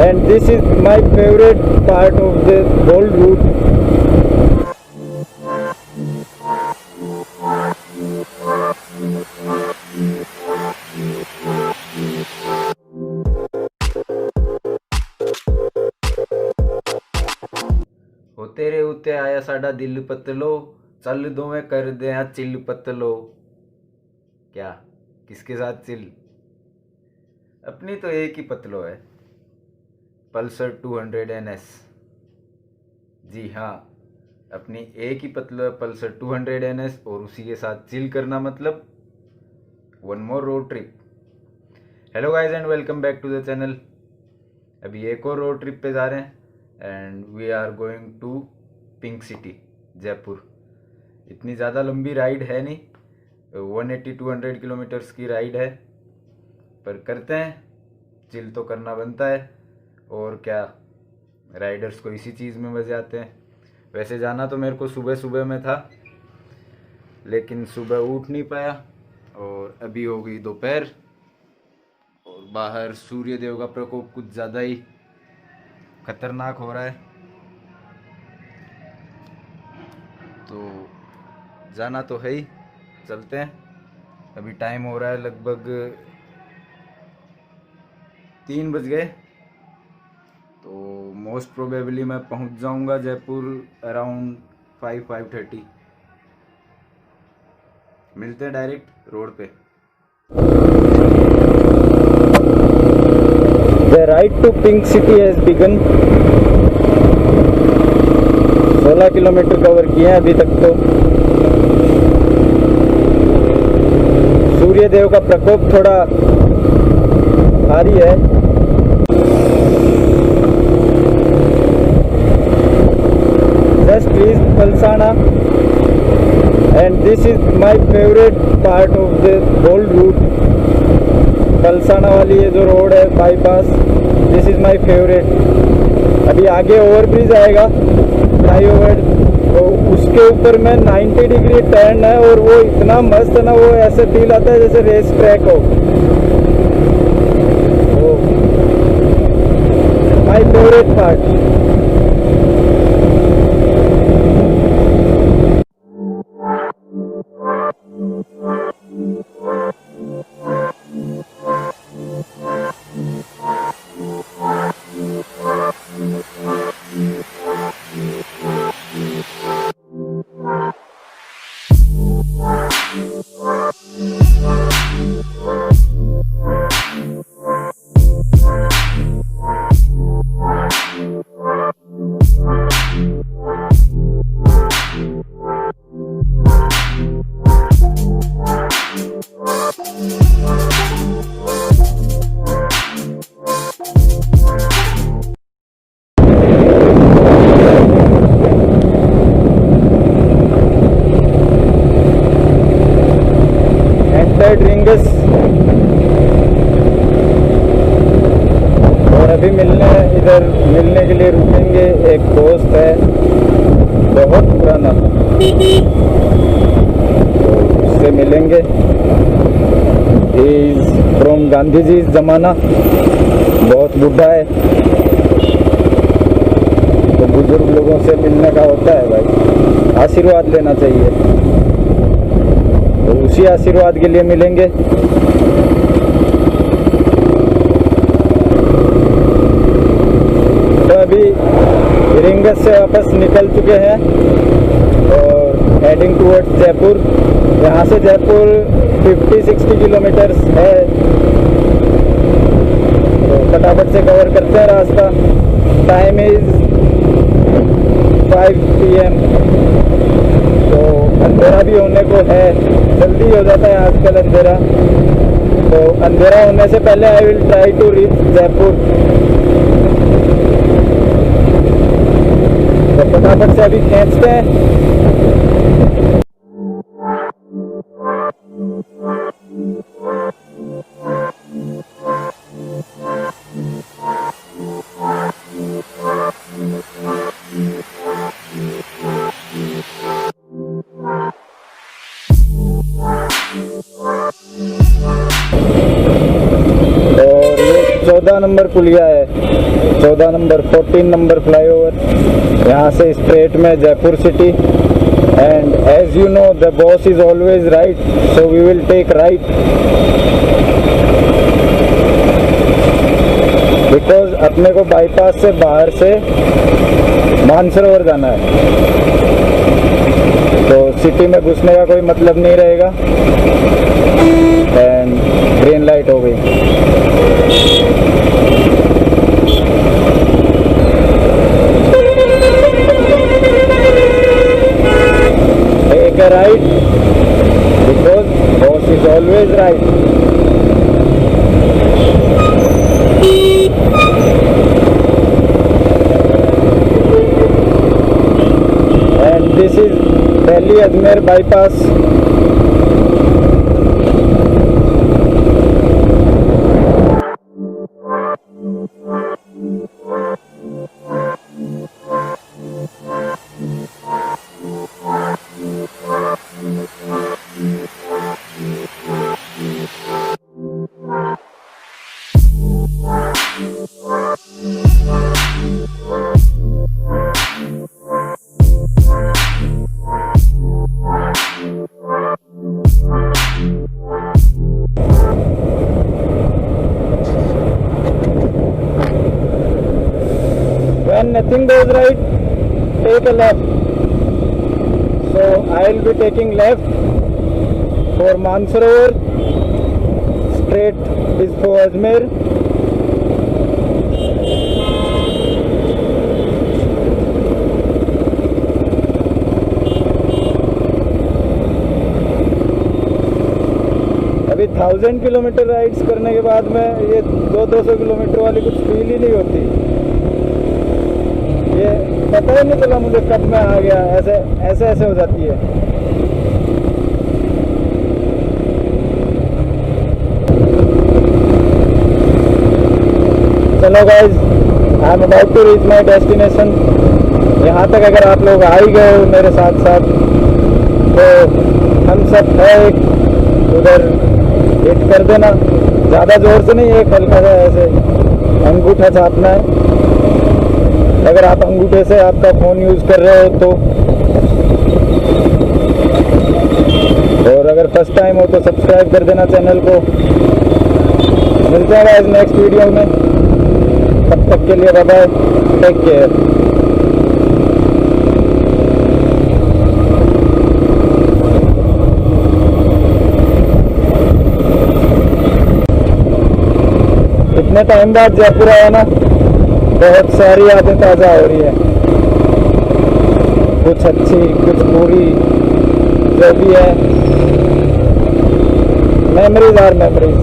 and this is my favorite part of the whole route. हो तेरे उत्ते आया साडा दिल पतलो, चल दोवें कर दे चिल पतलो। क्या किसके साथ चिल? अपनी तो एक ही पतलो है, पल्सर 200 NS। जी हाँ, अपनी एक ही पतलो है, पल्सर 200 NS, और उसी के साथ चिल करना मतलब one more road trip. Hello guys and welcome back to the channel. अभी एक और रोड ट्रिप पे जा रहे हैं and we are going to pink city Jaipur. इतनी ज़्यादा लंबी राइड है नहीं, 180-200 किलोमीटर्स की राइड है, पर करते हैं, चिल तो करना बनता है। और क्या, राइडर्स को इसी चीज़ में मज़े आते हैं। वैसे जाना तो मेरे को सुबह सुबह में था, लेकिन सुबह उठ नहीं पाया और अभी हो गई दोपहर और बाहर सूर्य देव का प्रकोप कुछ ज़्यादा ही खतरनाक हो रहा है। तो जाना तो है ही, चलते हैं। अभी टाइम हो रहा है लगभग 3 बज गए, तो मोस्ट प्रोबेबली मैं पहुंच जाऊंगा जयपुर अराउंड 5-5:30। मिलते हैं डायरेक्ट रोड पे। The ride to Pink City has begun. 16 kilometre cover किए हैं अभी तक। तो सूर्य देव का प्रकोप थोड़ा भारी है। Just reached Palsana and this is my favorite part of the whole route. Palsana वाली ये जो रोड है bypass, this is my favourite. अभी आगे ओवर ब्रिज आएगा, फ्लाईओवर, तो उसके ऊपर में 90 डिग्री टर्न है और वो इतना मस्त है ना, वो ऐसे फील आता है जैसे रेस ट्रैक हो। My favourite part. रिंगस, और अभी इधर मिलने के लिए रुकेंगे। एक दोस्त है बहुत पुराना, तो उससे मिलेंगे। He is from Gandhi ji जमाना, बहुत बुढ़ा है, तो बुजुर्ग लोगों से मिलने का होता है भाई, आशीर्वाद लेना चाहिए। तो उसी आशीर्वाद के लिए मिलेंगे। तो अभी रिंगस से वापस निकल चुके हैं और हेडिंग टूवर्ड्स जयपुर। यहाँ से जयपुर 50-60 किलोमीटर्स है, तो फटाफट से कवर करते हैं रास्ता। टाइम इज 5 PM, तो अंधेरा भी होने को है, जल्दी हो जाता है आजकल अंधेरा। तो अंधेरा होने से पहले I will try to reach Jaipur. तो फटाफट से अभी खींचते हैं। 14 नंबर पुलिया है, 14 नंबर 14 नंबर फ्लाईओवर, यहाँ से स्ट्रेट में Jaipur city. And as you know the boss is always right, so we will take right because अपने को बाईपास से बाहर से मानसरोवर जाना है, तो सिटी में घुसने का कोई मतलब नहीं रहेगा। एंड ग्रीन लाइट हो गई। Take a right because boss is always right. And this is Delhi Ajmer bypass. When nothing goes right, take a left. So I will be taking left for Mansarovar, straight is for Ajmer. अभी 1000 kilometre rides करने के बाद में ये 200 kilometre वाली कुछ feel ही नहीं होती। ये पता ही नहीं चला मुझे कब मैं आ गया, ऐसे हो जाती है। चलो guys, I am about to reach my destination. यहाँ तक अगर आप लोग आ ही गए हो मेरे साथ साथ, तो हम सब है एक उधर हिट कर देना। ज़्यादा जोर से नहीं, एक हल्का सा ऐसे अंगूठा छापना है। अगर आप अंगूठे से आपका फ़ोन यूज़ कर रहे हो तो, और अगर फर्स्ट टाइम हो तो सब्सक्राइब कर देना चैनल को। मिलते हैं गाइस नेक्स्ट वीडियो में, तब तक के लिए बाय बाय, टेक केयर। इतने टाइम बाद जयपुर आया ना, बहुत सारी यादें ताज़ा हो रही है, कुछ अच्छी कुछ बुरी, जो भी है, मेमोरीज आर मेमोरीज।